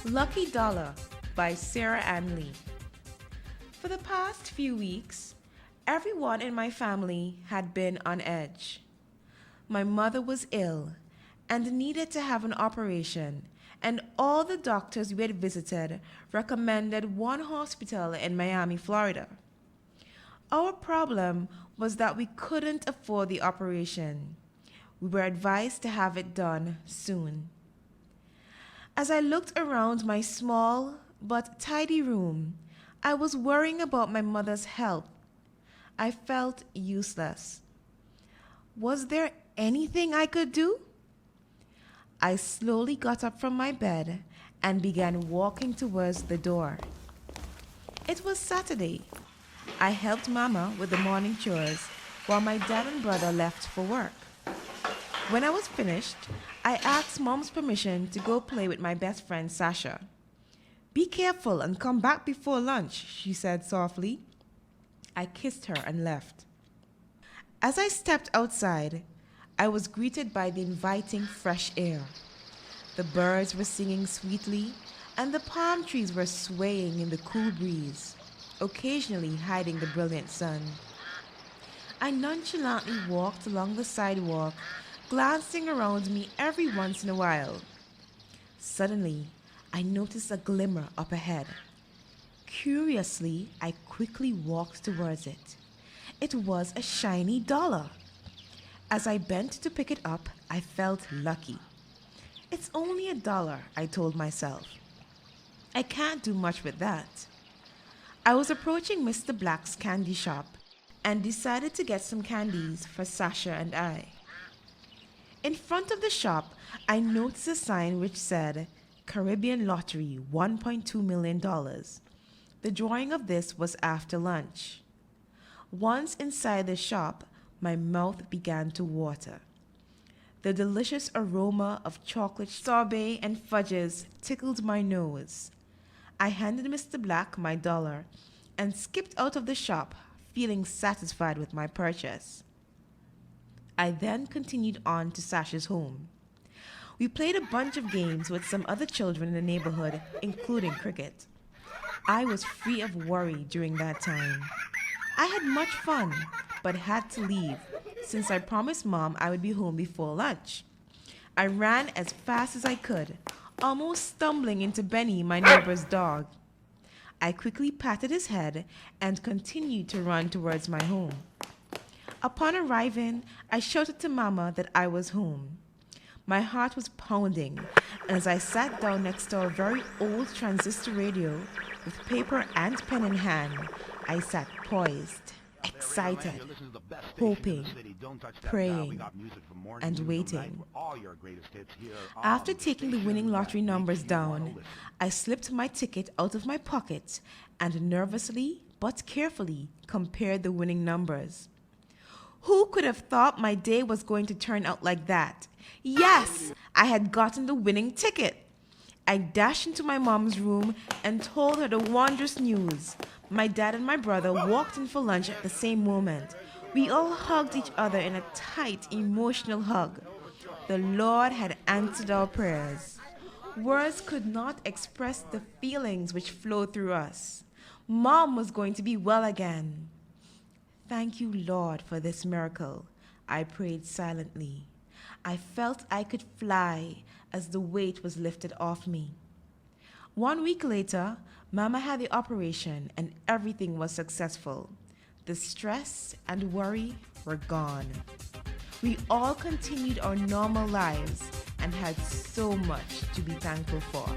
Lucky Dollar by Sarah Ann Lee. For the past few weeks, everyone in my family had been on edge. My mother was ill and needed to have an operation, and all the doctors we had visited recommended one hospital in Miami, Florida. Our problem was that we couldn't afford the operation. We were advised to have it done soon. As I looked around my small but tidy room, I was worrying about my mother's health. I felt useless. Was there anything I could do? I slowly got up from my bed and began walking towards the door. It was Saturday. I helped Mama with the morning chores while my dad and brother left for work. When I was finished, I asked Mom's permission to go play with my best friend Sasha. "Be careful and come back before lunch," she said softly. I kissed her and left. As I stepped outside, I was greeted by the inviting fresh air. The birds were singing sweetly, and the palm trees were swaying in the cool breeze, occasionally hiding the brilliant sun. I nonchalantly walked along the sidewalk, glancing around me every once in a while. Suddenly, I noticed a glimmer up ahead. Curiously, I quickly walked towards it. It was a shiny dollar. As I bent to pick it up, I felt lucky. "It's only $1, I told myself. I can't do much with that. I was approaching Mr. Black's candy shop and decided to get some candies for Sasha and I. In front of the shop, I noticed a sign which said, "Caribbean Lottery, $1.2 million. The drawing of this was after lunch. Once inside the shop, my mouth began to water. The delicious aroma of chocolate sorbet and fudges tickled my nose. I handed Mr. Black my dollar and skipped out of the shop, feeling satisfied with my purchase. I then continued on to Sasha's home. We played a bunch of games with some other children in the neighborhood, including cricket. I was free of worry during that time. I had much fun, but had to leave since I promised Mom I would be home before lunch. I ran as fast as I could, almost stumbling into Benny, my neighbor's dog. I quickly patted his head and continued to run towards my home. Upon arriving, I shouted to Mama that I was home. My heart was pounding, and as I sat down next to a very old transistor radio with paper and pen in hand, I sat poised, excited, hoping, praying, and waiting. After taking the winning lottery numbers down, I slipped my ticket out of my pocket and nervously but carefully compared the winning numbers. Who could have thought my day was going to turn out like that? Yes, I had gotten the winning ticket. I dashed into my mom's room and told her the wondrous news. My dad and my brother walked in for lunch at the same moment. We all hugged each other in a tight, emotional hug. The Lord had answered our prayers. Words could not express the feelings which flowed through us. Mom was going to be well again. "Thank you, Lord, for this miracle," I prayed silently. I felt I could fly as the weight was lifted off me. 1 week later, Mama had the operation and everything was successful. The stress and worry were gone. We all continued our normal lives and had so much to be thankful for.